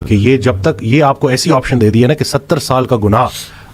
کہ یہ جب تک یہ آپ کو ایسی آپشن دے دی ہے نا کہ 70 سال کا گناہ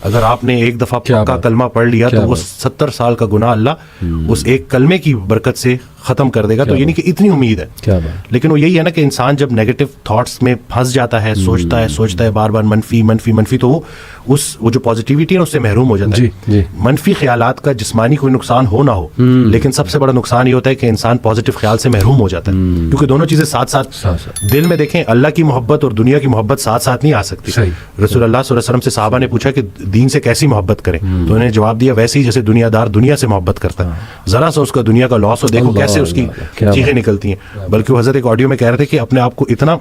اگر آپ نے ایک دفعہ پکا کلمہ پڑھ لیا تو وہ 70 سال کا گناہ اللہ اس ایک کلمے کی برکت سے ختم کر دے گا. تو یعنی کہ اتنی امید ہے. لیکن وہ یہی ہے نا کہ انسان جب نیگیٹو تھاٹس میں پھنس جاتا ہے, سوچتا ہے بار بار منفی تو وہ جو پازیٹیوٹی ہے اس سے محروم ہو جاتا ہے. منفی خیالات کا جسمانی کوئی نقصان ہو نہ ہو, لیکن سب سے بڑا نقصان یہ ہوتا ہے کہ انسان پازیٹیو خیال سے محروم ہو جاتا ہے, کیونکہ دونوں چیزیں ساتھ ساتھ دل میں دیکھیں اللہ کی محبت اور دنیا کی محبت ساتھ ساتھ نہیں آ سکتی. رسول اللہ صلی اللہ علیہ وسلم سے صحابہ نے پوچھا کہ دین سے کیسی محبت کریں, تو انہوں نے جواب دیا ویسے ہی جیسے دنیا دار دنیا سے محبت کرتا ہے, ذرا سا اس کا دنیا کا لاس ہو دیکھو کیسے اس کی چیخیں نکلتی ہیں. بلکہ وہ حضرت ایک آڈیو میں کہہ رہے تھے کہ اپنے آپ کو اتنا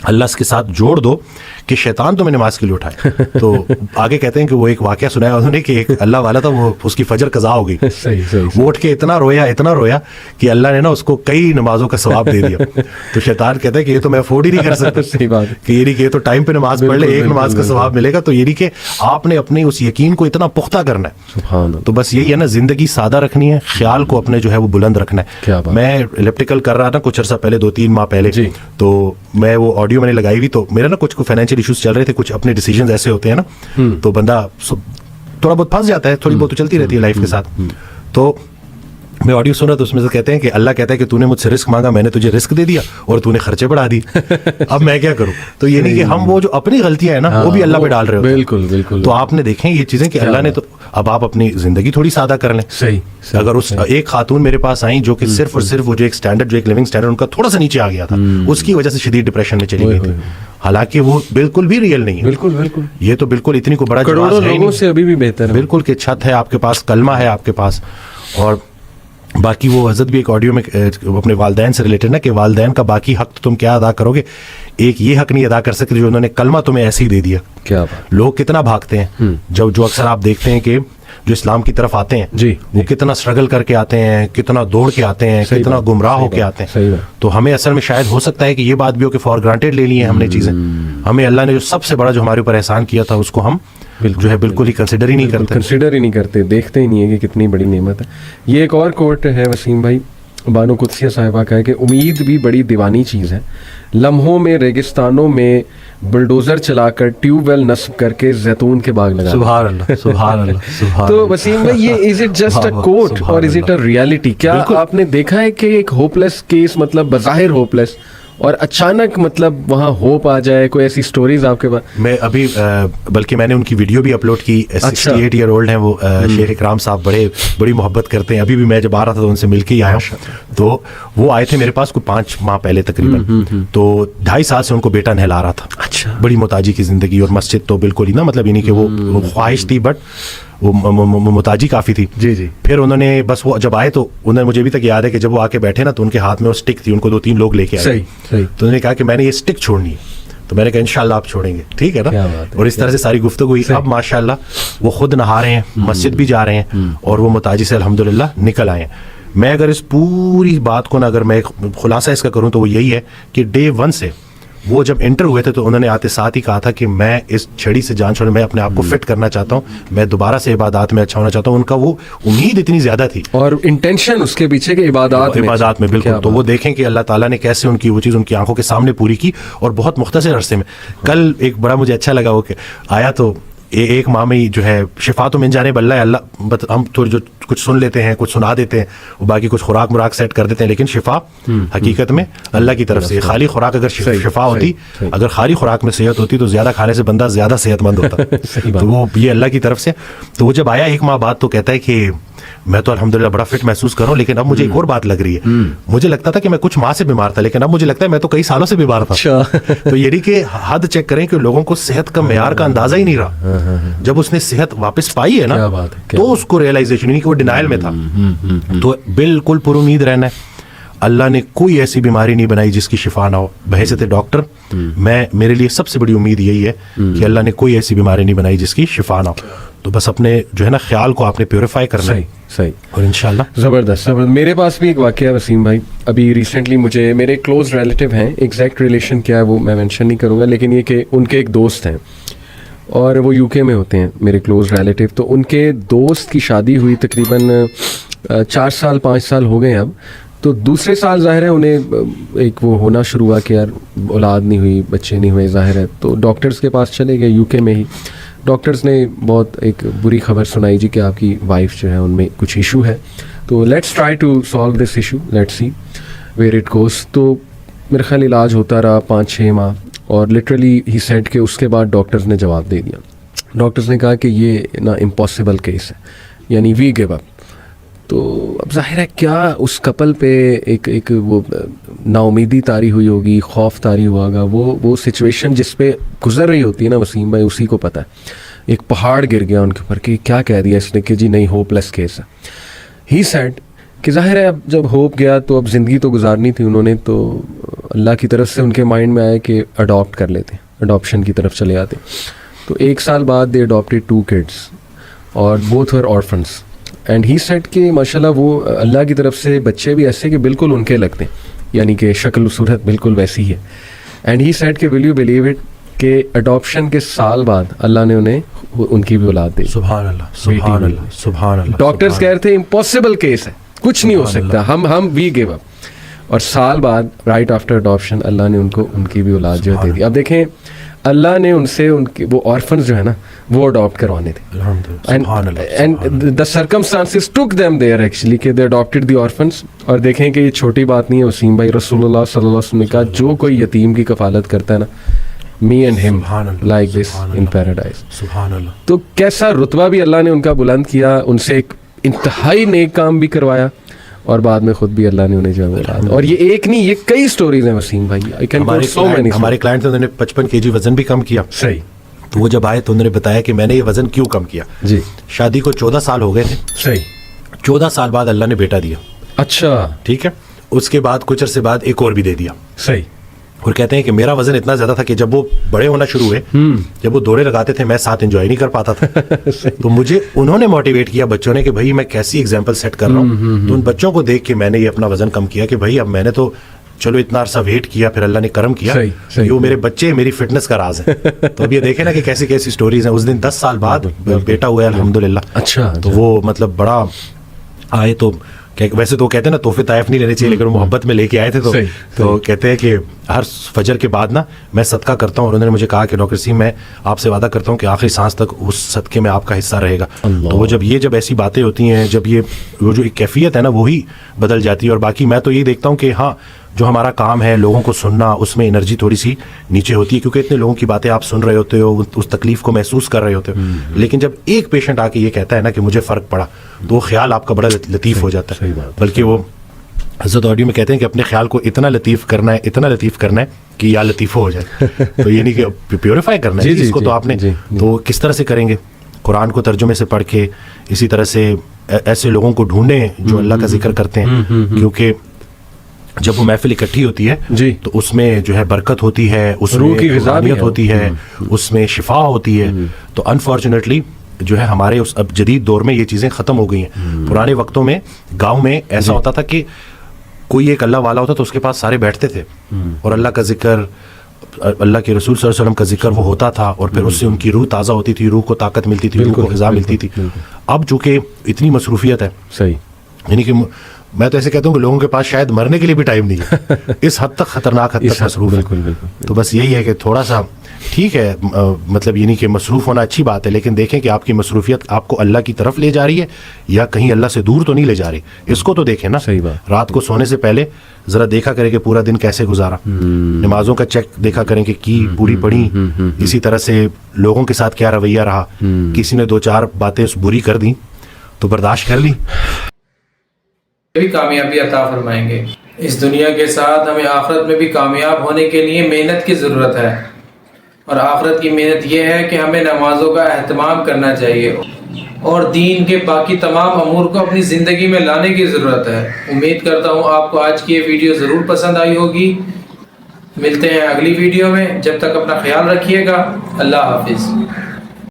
اللہ کے ساتھ جوڑ دو کہ شیطان تمہیں نماز کے لیے اٹھائے. تو آگے کہتے ہیں کہ وہ ایک واقعہ سنایا انہوں نے کہ ایک اللہ والا تھا, وہ اس کی فجر قضا ہو گئی, وہ اٹھ کے اتنا رویا کہ اللہ نے نا اس کو کئی نمازوں کا ثواب دے دیا. تو شیطان کہتا ہے کہ یہ تو میں افورڈ ہی نہیں کر سکتا, کہ یہ تو ٹائم پہ نماز پڑھ لے ایک نماز کا ثواب ملے گا. تو یہ کہ آپ نے اپنے اس یقین کو اتنا پختہ کرنا ہے. تو بس یہی ہے نا, زندگی سادہ رکھنی ہے, خیال کو اپنے جو ہے وہ بلند رکھنا ہے. میں الیپٹیکل کر رہا تھا کچھ عرصہ پہلے, 2-3 ماہ پہلے, تو میں وہ آڈیو میں نے لگائی ہوئی, تو میرا نا کچھ فائنینشیل ایشوز چل رہے تھے, کچھ اپنے ڈیسیجنز ایسے ہوتے ہیں نا, تو بندہ تھوڑا بہت پھنس جاتا ہے, تھوڑی بہت تو چلتی رہتی ہے لائف کے ساتھ. تو میں آڈیو سنا تو اس میں سے کہتے ہیں کہ اللہ کہتا ہے کہ تو نے مجھ سے رزق مانگا, میں نے تجھے رزق دے دیا اور تو نے خرچے بڑھا دی, اب میں کیا کروں. تو یہ نہیں کہ ہم وہ جو اپنی غلطیاں ہیں نا وہ بھی اللہ پہ ڈال رہے ہوتے ہیں. بالکل. تو آپ نے دیکھیں یہ چیزیں کہ اللہ نے تو اب آپ اپنی زندگی تھوڑی سادہ کر لیں. صحیح. اگر اس ایک خاتون میرے پاس آئیں جو کہ صرف اور صرف وہ جو ایک سٹینڈرڈ, جو ایک لیونگ سٹینڈرڈ ان کا تھوڑا سا نیچے آ گیا تھا, اس کی وجہ سے شدید ڈپریشن میں چلی گئی تھی, حالانکہ وہ بالکل بھی ریئل نہیں ہے. بالکل یہ تو بالکل اتنی کو بڑا جواز ہے لوگوں سے ابھی بھی بہتر ہے. بالکل کہ چھت ہے آپ کے پاس, کلمہ ہے آپ کے پاس, اور باقی وہ حضرت بھی ایک آڈیو میں اپنے والدین سے ریلیٹڈ نا کہ والدین کا باقی حق تم کیا ادا کرو گے, ایک یہ حق نہیں ادا کر سکتے جو انہوں نے کلمہ تمہیں ایسے ہی دے دیا. لوگ کتنا بھاگتے ہیں, جو اکثر آپ دیکھتے ہیں کہ جو اسلام کی طرف آتے ہیں وہ کتنا اسٹرگل کر کے آتے ہیں, کتنا دوڑ کے آتے ہیں, کتنا گمراہ ہو کے آتے ہیں. تو ہمیں اصل میں شاید ہو سکتا ہے کہ یہ بات بھی ہو کہ فار گرانٹیڈ لے لی ہیں ہم نے چیزیں, ہمیں اللہ نے جو سب سے بڑا جو ہمارے اوپر احسان کیا تھا اس کو ہم جو ہے بالکل ہی کنسیڈر ہی نہیں کرتے, دیکھتے ہی نہیں ہے کہ کتنی بڑی نعمت ہے. یہ ایک اور کوٹ ہے وسیم بھائی, بانو قدسیہ صاحبہ کا ہے کہ امید بھی بڑی دیوانی چیز ہے, لمحوں میں ریگستانوں میں بلڈوزر چلا کر ٹیوب ویل نصب کر کے زیتون کے باغ لگا. سبحان اللہ, سبحان اللہ. تو وسیم بھائی یہ از اٹ جسٹ اے کوٹ اور از اٹ اے ریالٹی؟ کیا آپ نے دیکھا ہے کہ ایک ہوپ لیس کیس, مطلب بظاہر ہوپ لیس, اور اچانک مطلب وہاں ہوپ آ جائے, کوئی ایسی سٹوریز آپ کے پاس؟ میں ابھی بلکہ میں نے ان کی ویڈیو بھی اپلوڈ کی. 68 ایئر اولڈ ہیں وہ, شیخ اکرام صاحب بڑی محبت کرتے ہیں. ابھی بھی میں جب آ رہا تھا تو ان سے مل کے ہی آیا ہوں. تو وہ آئے تھے میرے پاس کوئی 5 ماہ پہلے تقریباً, تو 2.5 سال سے ان کو بیٹا نہلا رہا تھا. اچھا. بڑی محتاجی کی زندگی, اور مسجد تو بالکل ہی نا, مطلب یعنی کہ وہ خواہش تھی بٹ وہ محتاجی کافی تھی. جی. پھر انہوں نے بس وہ جب آئے تو انہوں نے, مجھے ابھی تک یاد ہے کہ جب وہ آ کے بیٹھے نا تو ان کے ہاتھ میں وہ اسٹک تھی, ان کو 2-3 لوگ لے کے آئے. تو انہوں نے کہا کہ میں نے یہ اسٹک چھوڑنی ہے. تو میں نے کہا انشاءاللہ آپ چھوڑیں گے, ٹھیک ہے نا. اور اس طرح سے ساری گفتگو ہوئی. اب ماشاءاللہ وہ خود نہا رہے ہیں, مسجد بھی جا رہے ہیں, اور وہ محتاجی سے الحمدللہ نکل آئے ہیں. میں اگر اس پوری بات کو نا اگر میں خلاصہ اس کا کروں تو وہ یہی ہے کہ ڈے 1 سے وہ جب انٹر ہوئے تھے تو انہوں نے آتے ساتھ ہی کہا تھا کہ میں اس چھڑی سے جان چھوڑنے, میں اپنے آپ کو فٹ کرنا چاہتا ہوں, میں دوبارہ سے عبادات میں اچھا ہونا چاہتا ہوں. ان کا وہ امید اتنی زیادہ تھی اور انٹینشن اس کے پیچھے کہ عبادات میں بالکل. تو وہ دیکھیں کہ اللہ تعالیٰ نے کیسے ان کی وہ چیز ان کی آنکھوں کے سامنے پوری کی, اور بہت مختصر عرصے میں. کل ایک بڑا مجھے اچھا لگا وہ کہ آیا تو ایک ماہ میں جو ہے شفا تو من جانے بلّہ اللہ, ہم تھوڑی جو کچھ سن لیتے ہیں, کچھ سنا دیتے ہیں, وہ باقی کچھ خوراک مراک سیٹ کر دیتے ہیں, لیکن شفا حقیقت میں اللہ کی طرف سے. خالی خوراک اگر شفا ہوتی, اگر خالی خوراک میں صحت ہوتی تو زیادہ کھانے سے بندہ زیادہ صحت مند ہوتا. تو وہ یہ اللہ کی طرف سے. تو وہ جب آیا 1 ماہ بعد تو کہتا ہے کہ میں تو الحمدللہ بڑا فٹ محسوس کر رہا ہوں, لیکن اب مجھے ایک اور بات لگ رہی ہے. مجھے لگتا تھا کہ میں کچھ ماہ سے بیمار تھا, لیکن اب مجھے لگتا ہے میں تو کئی سالوں سے بیمار تھا. تو یہ کہ حد چیک کریں کہ لوگوں کو صحت کا معیار کا اندازہ ہی نہیں رہا. جب اس نے صحت واپس پائی ہے نا تو اس کو ریئلائزیشن نہیں کہ وہ ڈینائل میں تھا. تو بالکل پر امید رہنا ہے. اللہ نے کوئی ایسی بیماری نہیں بنائی جس کی شفا نہ ہو. بحیثیت ڈاکٹر میرے لیے سب سے بڑی امید یہی ہے کہ اللہ نے کوئی ایسی بیماری نہیں بنائی جس کی شفا نہ ہو. تو بس اپنے جو ہے نا خیال کو آپ نے پیوریفائی کرنا ہے. صحیح. اور انشاءاللہ زبردست. میرے پاس بھی ایک واقعہ وسیم بھائی, ابھی ریسنٹلی مجھے میرے کلوز ریلیٹیو ہیں, ایگزیکٹ ریلیشن کیا ہے وہ میں مینشن نہیں کروں گا, لیکن یہ کہ ان کے ایک دوست ہیں اور وہ UK میں ہوتے ہیں میرے کلوز ریلیٹیو. تو ان کے دوست کی شادی ہوئی تقریباً 4 سال 5 سال ہو گئے اب. تو دوسرے سال ظاہر ہے انہیں ایک وہ ہونا شروع ہوا کہ یار اولاد نہیں ہوئی, بچے نہیں ہوئے ظاہر ہے, تو ڈاکٹرز کے پاس چلے گئے UK میں ہی. ڈاکٹرز نے بہت ایک بری خبر سنائی جی کہ آپ کی وائف جو ہے ان میں کچھ ایشو ہے, تو let's try to solve this issue, let's see where it goes. تو میرے خیال علاج ہوتا رہا 5-6 ماہ, اور لٹرلی ہی سیڈ کہ اس کے بعد ڈاکٹرز نے جواب دے دیا. ڈاکٹرز نے کہا کہ یہ نا امپاسبل کیس ہے, یعنی وی گیو اپ. تو اب ظاہر ہے کیا اس کپل پہ ایک وہ نا امیدی طاری ہوئی ہوگی, خوف طاری ہوا ہوگا. وہ سچویشن جس پہ گزر رہی ہوتی ہے نا وسیم بھائی, اسی کو پتہ ہے. ایک پہاڑ گر گیا ان کے اوپر کہ کیا کہہ دیا اس نے کہ جی نہیں ہوپ لیس کیس ہے. ہی سیڈ کہ ظاہر ہے اب جب ہوپ گیا تو اب زندگی تو گزارنی تھی انہوں نے, تو اللہ کی طرف سے ان کے مائنڈ میں آیا کہ اڈاپٹ کر لیتے, اڈاپشن کی طرف چلے آتے. تو 1 سال بعد دے اڈاپٹیڈ 2 kids اور both were orphans. And he said کہ ماشاء اللہ وہ اللہ کی طرف سے بچے بھی ایسے کہ بالکل ان کے لگتے ہیں, یعنی کہ شکل و صورت بالکل ویسی ہے. اینڈ ہی سیڈ کہ ول یو بلیو اٹ کہ اڈاپشن کے سال بعد اللہ نے انہیں ان کی بھی اولاد دی. سبحان اللہ, سبحان اللہ, سبحان اللہ. ڈاکٹرز کہہ رہے تھے امپاسبل کیس ہے, کچھ نہیں ہو سکتا, ہم وی گیو اپ. اور سال بعد رائٹ آفٹر اڈاپشن اللہ نے ان کو ان کی بھی اولاد جو دے دی. اب دیکھیں اللہ نے ان سے ان کے وہ آرفنز جو ہے نا وہ اڈاپٹ کروانے تھے, and the circumstances took them there actually کہ دے اڈاپٹیڈ دی آرفنز. اور دیکھیں کہ یہ چھوٹی بات نہیں ہے وسیم بھائی, رسول اللہ صلی اللہ علیہ وسلم نے کہا جو کوئی یتیم کی کفالت کرتا ہے نا, me and him like this in paradise. سبحان اللہ. تو کیسا رتبہ بھی اللہ نے ان کا بلند کیا, ان سے ایک انتہائی نیک کام بھی کروایا, اور بعد میں خود بھی اللہ نے انہیں جو ہے. اور یہ ایک نہیں, یہ کئی سٹوریز ہیں وسیم بھائی. ہمارے کلائنٹ نے, انہوں نے 55 kg وزن بھی کم کیا. صحیح. تو وہ جب آئے تو انہوں نے بتایا کہ میں نے یہ وزن کیوں کم کیا. جی. شادی کو 14 سال ہو گئے تھے. صحیح. 14 سال بعد اللہ نے بیٹا دیا. اچھا ٹھیک ہے. اس کے بعد کچھ عرصے بعد ایک اور بھی دے دیا. صحیح. اور کہتے ہیں کہ میرا وزن اتنا زیادہ تھا کہ جب وہ بڑے ہونا شروع ہوئے, جب وہ دورے لگاتے تھے میں ساتھ انجوائے نہیں کر پاتا تھا. تو مجھے انہوں نے موٹیویٹ کیا بچوں نے کہ بھائی میں کیسی ایگزامپل سیٹ کر رہا ہوں. تو ان بچوں کو دیکھ کے میں نے یہ اپنا وزن کم کیا کہ بھائی اب میں نے تو چلو اتنا عرصہ ویٹ کیا, پھر اللہ نے کرم کیا, وہ میرے بچے میری فٹنس کا راز ہے. تو اب یہ دیکھیں نا کہ کیسی کیسی سٹوریز ہیں. اس دن 10 سال بعد بیٹا ہوا ہے الحمدللہ. اچھا. تو وہ مطلب بڑا آئے, تو ویسے تو کہتے ہیں نا تحفے طائف نہیں لینے چاہیے, لیکن وہ محبت میں لے کے آئے تھے. تو کہتے ہیں کہ ہر فجر کے بعد نا میں صدقہ کرتا ہوں, اور انہوں نے مجھے کہا کہ ڈاکٹر سیم میں آپ سے وعدہ کرتا ہوں کہ آخری سانس تک اس صدقے میں آپ کا حصہ رہے گا. تو وہ جب ایسی باتیں ہوتی ہیں, جب وہ جو ایک کیفیت ہے نا وہی بدل جاتی ہے. اور باقی میں تو یہ دیکھتا ہوں کہ ہاں جو ہمارا کام ہے لوگوں کو سننا, اس میں انرجی تھوڑی سی نیچے ہوتی ہے, کیونکہ اتنے لوگوں کی باتیں آپ سن رہے ہوتے ہو, اس تکلیف کو محسوس کر رہے ہوتے ہو. لیکن جب ایک پیشنٹ آ کے یہ کہتا ہے نا کہ مجھے فرق پڑا, تو وہ خیال آپ کا بڑا لطیف ہو جاتا ہے. بلکہ وہ حضرت آڈیو میں کہتے ہیں کہ اپنے خیال کو اتنا لطیف کرنا ہے, اتنا لطیف کرنا ہے کہ یا لطیف ہو جائے. تو یہ نہیں کہ پیوریفائی کرنا ہے اس کو, تو آپ نے تو کس طرح سے کریں گے؟ قرآن کو ترجمے سے پڑھ کے, اسی طرح سے ایسے لوگوں کو ڈھونڈیں جو اللہ کا ذکر کرتے ہیں, کیونکہ جب وہ محفل اکٹھی ہوتی ہے تو اس میں جو ہے برکت ہوتی ہے, اس میں روحانیت ہوتی ہے, اس میں شفا ہوتی ہے. تو انفارچونیٹلی جو ہے ہمارے اس اب جدید دور میں یہ چیزیں ختم ہو گئی ہیں. پرانے وقتوں میں گاؤں میں ایسا ہوتا تھا کہ کوئی ایک اللہ والا ہوتا تو اس کے پاس سارے بیٹھتے تھے, اور اللہ کا ذکر, اللہ کے رسول صلی اللہ علیہ وسلم کا ذکر وہ ہوتا تھا, اور پھر اس سے ان کی روح تازہ ہوتی تھی, روح کو طاقت ملتی تھی, روح کو غذا ملتی تھی. اب چونکہ اتنی مصروفیت ہے, صحیح, یعنی کہ میں تو ایسے کہتا ہوں کہ لوگوں کے پاس شاید مرنے کے لیے بھی ٹائم نہیں ہے, اس حد تک خطرناک حد تک مصروف ہے. تو بس یہی ہے کہ تھوڑا سا ٹھیک ہے, مطلب یہ نہیں کہ مصروف ہونا اچھی بات ہے, لیکن دیکھیں کہ آپ کی مصروفیت آپ کو اللہ کی طرف لے جا رہی ہے یا کہیں اللہ سے دور تو نہیں لے جا رہی. اس کو تو دیکھیں نا. صحیح بات. رات کو سونے سے پہلے ذرا دیکھا کریں کہ پورا دن کیسے گزارا, نمازوں کا چیک دیکھا کریں کہ کی پوری پڑھی, اسی طرح سے لوگوں کے ساتھ کیا رویہ رہا, کسی نے 2-4 باتیں بری کر دی تو برداشت کر لی. بھی کامیابی عطا فرمائیں گے. اس دنیا کے ساتھ ہمیں آخرت میں بھی کامیاب ہونے کے لیے محنت کی ضرورت ہے, اور آخرت کی محنت یہ ہے کہ ہمیں نمازوں کا اہتمام کرنا چاہیے, اور دین کے باقی تمام امور کو اپنی زندگی میں لانے کی ضرورت ہے. امید کرتا ہوں آپ کو آج کی یہ ویڈیو ضرور پسند آئی ہوگی. ملتے ہیں اگلی ویڈیو میں, جب تک اپنا خیال رکھیے گا. اللہ حافظ.